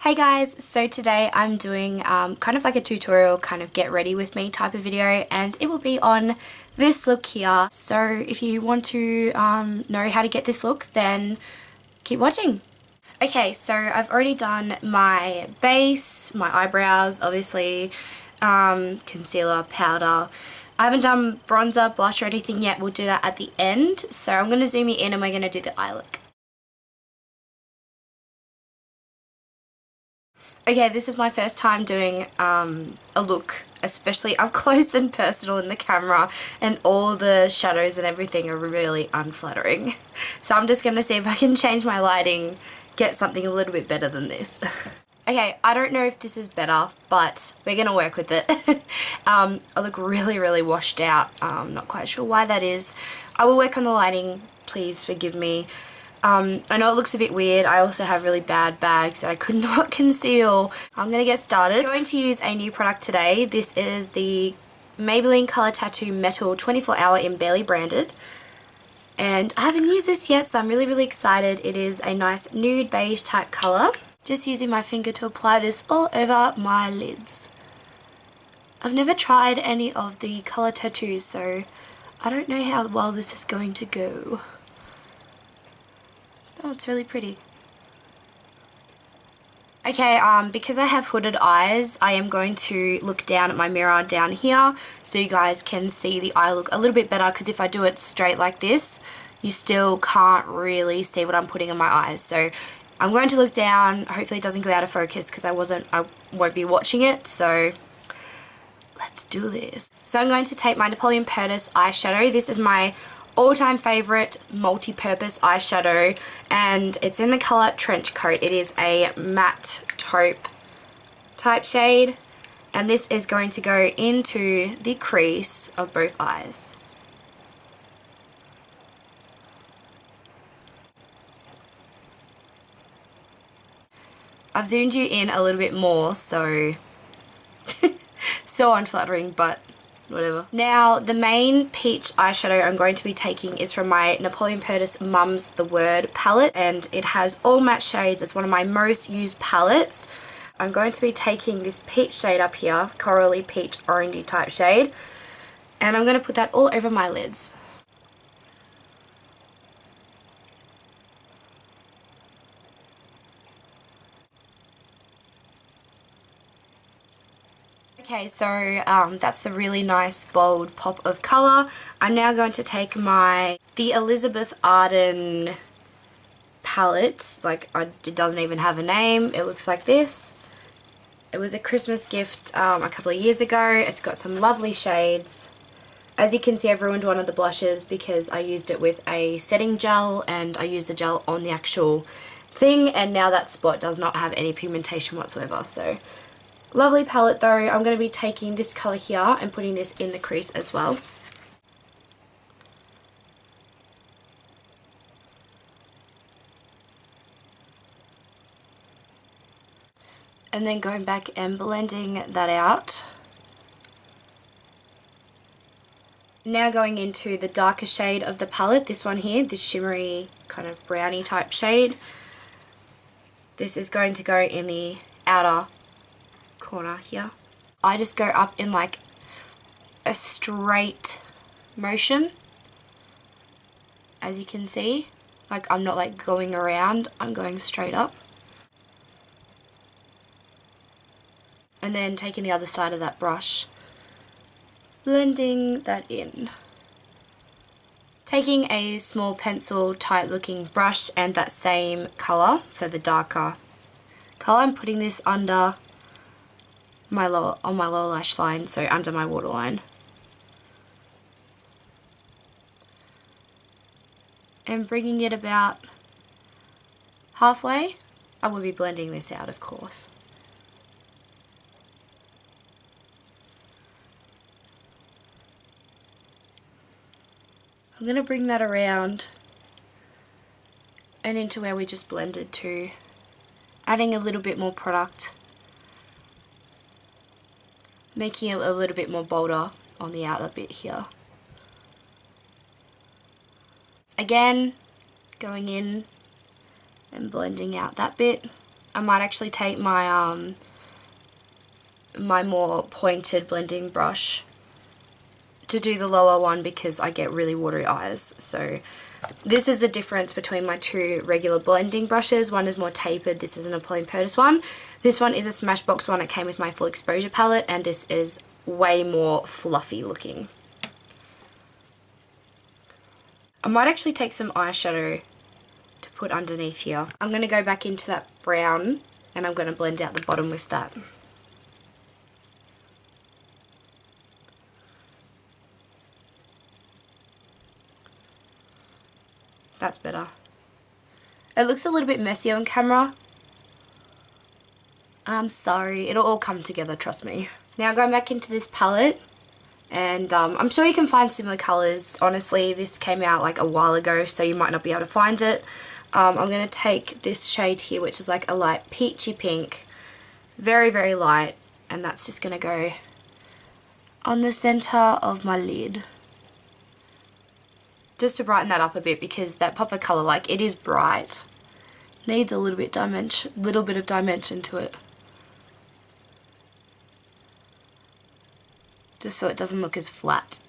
Hey guys, so today I'm doing kind of like a tutorial, kind of get ready with me type of video, and it will be on this look here. So if you want to know how to get this look, then keep watching. Okay, so I've already done my base, my eyebrows, obviously, concealer, powder. I haven't done bronzer, blush or anything yet. We'll do that at the end. So I'm going to zoom you in and we're going to do the eye look. Okay, this is my first time doing a look, especially up close and personal in the camera, and all the shadows and everything are really unflattering. So I'm just going to see if I can change my lighting, get something a little bit better than this. Okay, I don't know if this is better, but we're going to work with it. I look really washed out. I'm not quite sure why that is. I will work on the lighting, please forgive me. I know it looks a bit weird. I also have really bad bags that I could not conceal. I'm going to get started. I'm going to use a new product today. This is the Maybelline Color Tattoo Metal 24 Hour in Barely Branded. And I haven't used this yet, so I'm really excited. It is a nice nude beige type colour. Just using my finger to apply this all over my lids. I've never tried any of the colour tattoos, so I don't know how well this is going to go. Oh, it's really pretty. Okay, because I have hooded eyes, I am going to look down at my mirror down here so you guys can see the eye look a little bit better, because if I do it straight like this, you still can't really see what I'm putting in my eyes. So I'm going to look down. Hopefully it doesn't go out of focus because I won't be watching it, so let's do this. So I'm going to take my Napoleon Purtis eyeshadow. This is my all-time favorite multi-purpose eyeshadow, and it's in the color Trench Coat. It is a matte taupe type shade, and this is going to go into the crease of both eyes. I've zoomed you in a little bit more, so so unflattering, but whatever. Now, the main peach eyeshadow I'm going to be taking is from my Napoleon Purtis Mum's The Word palette, and it has all matte shades. It's one of my most used palettes. I'm going to be taking this peach shade up here, corally peach orangey type shade, and I'm going to put that all over my lids. Okay, so that's the really nice bold pop of colour. I'm now going to take the Elizabeth Arden palette. It doesn't even have a name. It looks like this. It was a Christmas gift a couple of years ago. It's got some lovely shades. As you can see, I've ruined one of the blushes because I used it with a setting gel, and I used the gel on the actual thing, and now that spot does not have any pigmentation whatsoever. So lovely palette though. I'm going to be taking this colour here and putting this in the crease as well. And then going back and blending that out. Now going into the darker shade of the palette, this one here, this shimmery kind of brownie type shade. This is going to go in the outer corner here. I just go up in like a straight motion, as you can see. Like, I'm not like going around, I'm going straight up. And then taking the other side of that brush, blending that in. Taking a small pencil type looking brush and that same colour, so the darker colour, I'm putting this under on my lower lash line, so under my waterline. And bringing it about halfway. I will be blending this out, of course. I'm going to bring that around and into where we just blended to, adding a little bit more product, making it a little bit more bolder on the outer bit here. Again, going in and blending out that bit. I might actually take my my more pointed blending brush to do the lower one because I get really watery eyes. So this is the difference between my two regular blending brushes. One is more tapered, this is an Napoleon Purtis one. This one is a Smashbox one, it came with my full exposure palette, and this is way more fluffy looking. I might actually take some eyeshadow to put underneath here. I'm going to go back into that brown and I'm going to blend out the bottom with that. That's better. It looks a little bit messy on camera. I'm sorry, it'll all come together, trust me. Now going back into this palette, and I'm sure you can find similar colours. Honestly, this came out like a while ago, so you might not be able to find it. I'm going to take this shade here, which is like a light peachy pink, very, very light, and that's just going to go on the centre of my lid. Just to brighten that up a bit, because that pop of colour, like, it is bright. Needs a little bit of dimension to it. Just so it doesn't look as flat.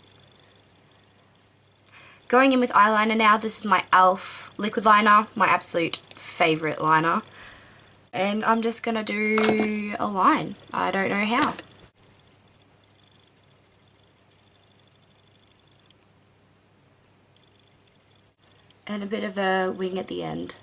Going in with eyeliner now, this is my e.l.f. liquid liner, my absolute favourite liner. And I'm just going to do a line. I don't know how. And a bit of a wing at the end.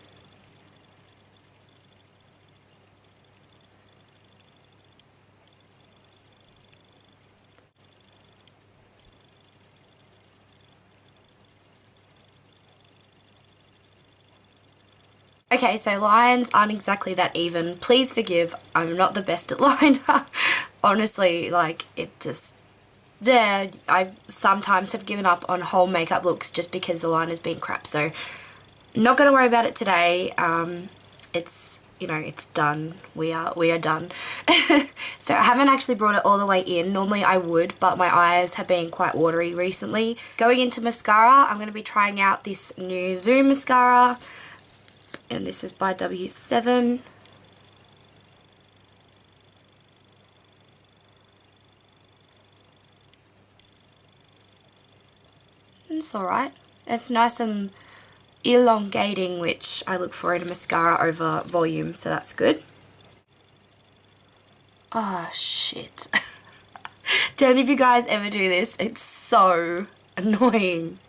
Okay, so lines aren't exactly that even. Please forgive, I'm not the best at liner. Honestly, like, it just... There, I sometimes have given up on whole makeup looks just because the liner's been crap. So, not going to worry about it today. It's, you know, it's done. We are done. So, I haven't actually brought it all the way in. Normally I would, but my eyes have been quite watery recently. Going into mascara, I'm going to be trying out this new Zoom mascara. And this is by W7. It's alright. It's nice and elongating, which I look for in a mascara over volume, so that's good. Oh shit. Don't know if you guys ever do this. It's so annoying.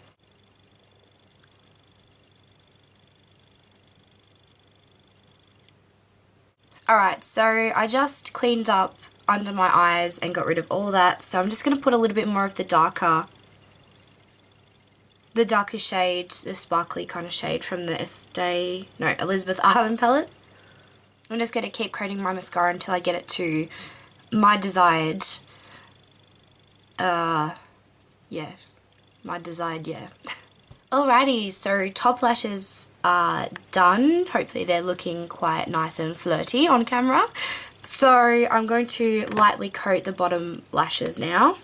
Alright, so I just cleaned up under my eyes and got rid of all that, so I'm just going to put a little bit more of the darker shade, the sparkly kind of shade from the Elizabeth Arden palette. I'm just going to keep coating my mascara until I get it to my desired, yeah. Alrighty, so top lashes are done. Hopefully they're looking quite nice and flirty on camera. So I'm going to lightly coat the bottom lashes now,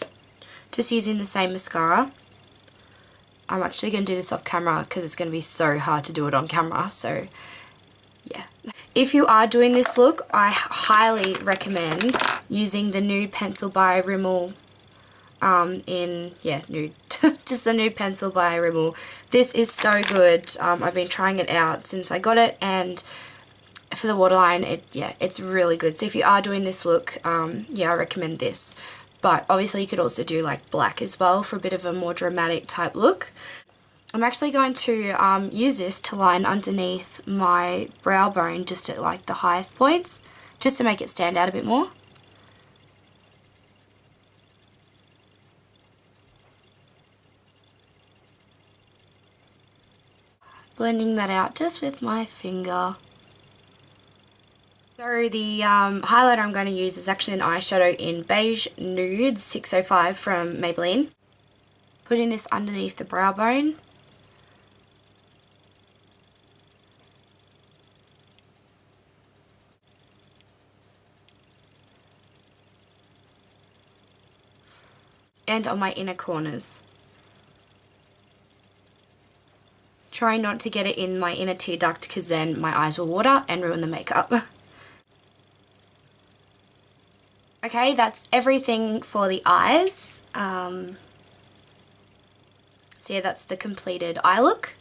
just using the same mascara. I'm actually going to do this off camera because it's going to be so hard to do it on camera, so yeah. If you are doing this look, I highly recommend using the nude pencil by Rimmel nude. Just the nude pencil by Rimmel. This is so good. I've been trying it out since I got it, and for the waterline, it's really good. So if you are doing this look, yeah, I recommend this. But obviously you could also do like black as well for a bit of a more dramatic type look. I'm actually going to use this to line underneath my brow bone just at like the highest points, just to make it stand out a bit more. Blending that out just with my finger. So the highlighter I'm going to use is actually an eyeshadow in Beige Nude 605 from Maybelline. Putting this underneath the brow bone. And on my inner corners. Try not to get it in my inner tear duct because then my eyes will water and ruin the makeup. Okay, that's everything for the eyes. So yeah, that's the completed eye look.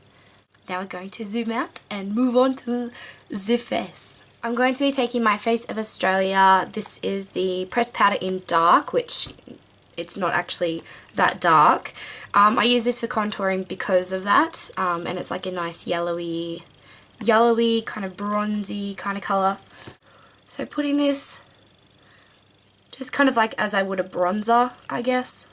Now we're going to zoom out and move on to the face. I'm going to be taking my Face of Australia. This is the pressed powder in dark, which it's not actually that dark. I use this for contouring because of that, and it's like a nice yellowy kind of bronzy kind of colour. So putting this just kind of like as I would a bronzer, I guess.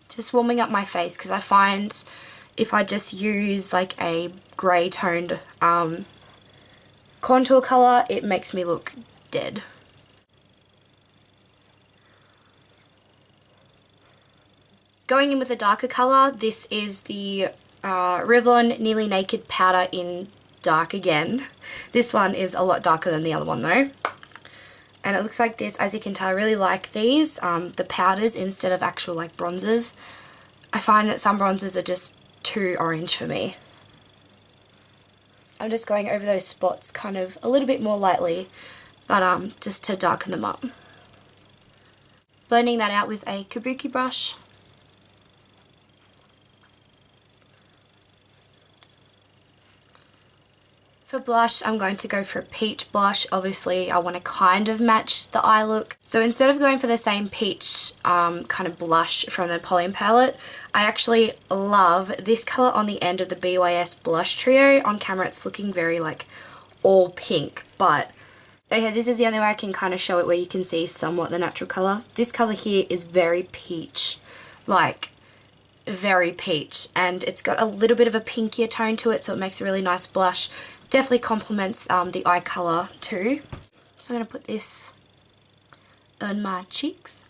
Just warming up my face, because I find if I just use like a grey toned contour colour, it makes me look dead. Going in with a darker colour, this is the Revlon Nearly Naked powder in dark again. This one is a lot darker than the other one though. And it looks like this. As you can tell, I really like these, the powders instead of actual like bronzers. I find that some bronzers are just too orange for me. I'm just going over those spots kind of a little bit more lightly, but just to darken them up. Blending that out with a kabuki brush. For blush, I'm going to go for a peach blush. Obviously, I want to kind of match the eye look. So instead of going for the same peach kind of blush from the Napoleon palette, I actually love this colour on the end of the BYS blush trio. On camera, it's looking very like all pink, but okay, this is the only way I can kind of show it where you can see somewhat the natural colour. This colour here is very peach, like very peach, and it's got a little bit of a pinkier tone to it, so it makes a really nice blush. Definitely complements the eye colour too. So I'm going to put this on my cheeks.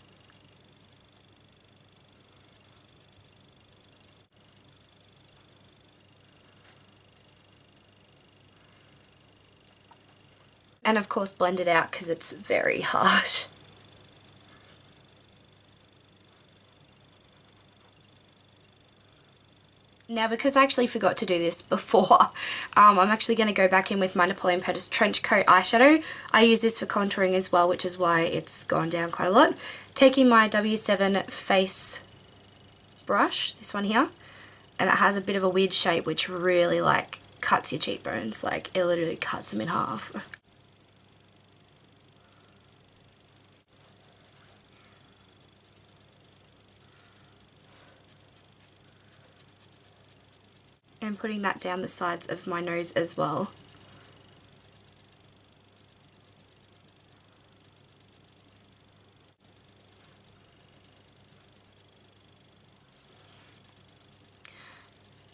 And of course blend it out because it's very harsh. Now, because I actually forgot to do this before, I'm actually going to go back in with my Napoleon Pettis Trench Coat eyeshadow. I use this for contouring as well, which is why it's gone down quite a lot. Taking my W7 face brush, this one here, and it has a bit of a weird shape which really like cuts your cheekbones, like it literally cuts them in half. And putting that down the sides of my nose as well.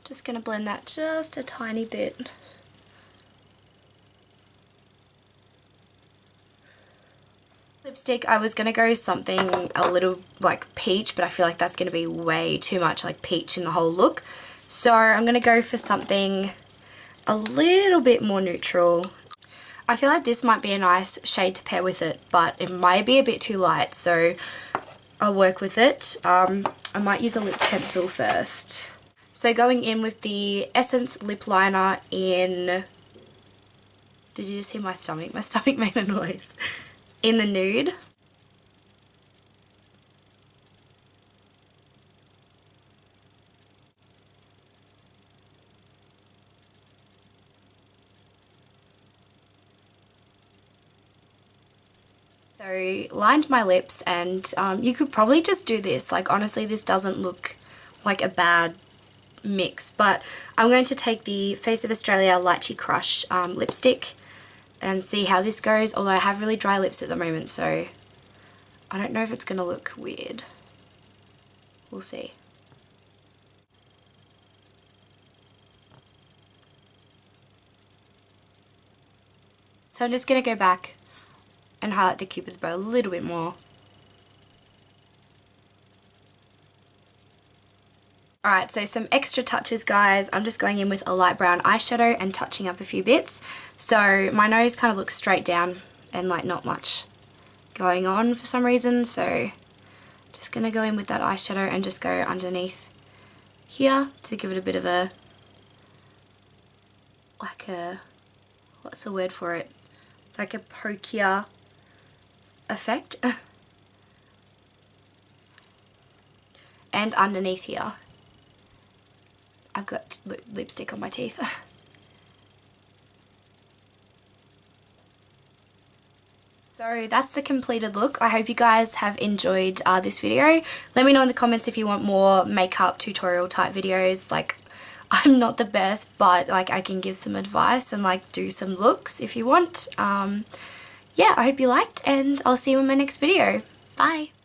Just going to blend that just a tiny bit. Lipstick, I was going to go something a little like peach, but I feel like that's going to be way too much like peach in the whole look. So I'm going to go for something a little bit more neutral. I feel like this might be a nice shade to pair with it, but it might be a bit too light, so I'll work with it. I might use a lip pencil first. So going in with the Essence lip liner in... Did you just hear my stomach? My stomach made a noise. In the nude. So lined my lips, and you could probably just do this. Like honestly, this doesn't look like a bad mix, but I'm going to take the Face of Australia Lychee Crush lipstick and see how this goes, although I have really dry lips at the moment, so I don't know if it's going to look weird. We'll see. So I'm just going to go back and highlight the Cupid's bow a little bit more. Alright, so some extra touches, guys. I'm just going in with a light brown eyeshadow and touching up a few bits. So my nose kind of looks straight down and like not much going on for some reason, so just going to go in with that eyeshadow and just go underneath here to give it a bit of a, like a, what's the word for it? Like a pokier effect. And underneath here, I've got lipstick on my teeth. So that's the completed look. I hope you guys have enjoyed this video. Let me know in the comments if you want more makeup tutorial type videos. Like, I'm not the best, but like I can give some advice and like do some looks if you want. Yeah, I hope you liked, and I'll see you in my next video. Bye!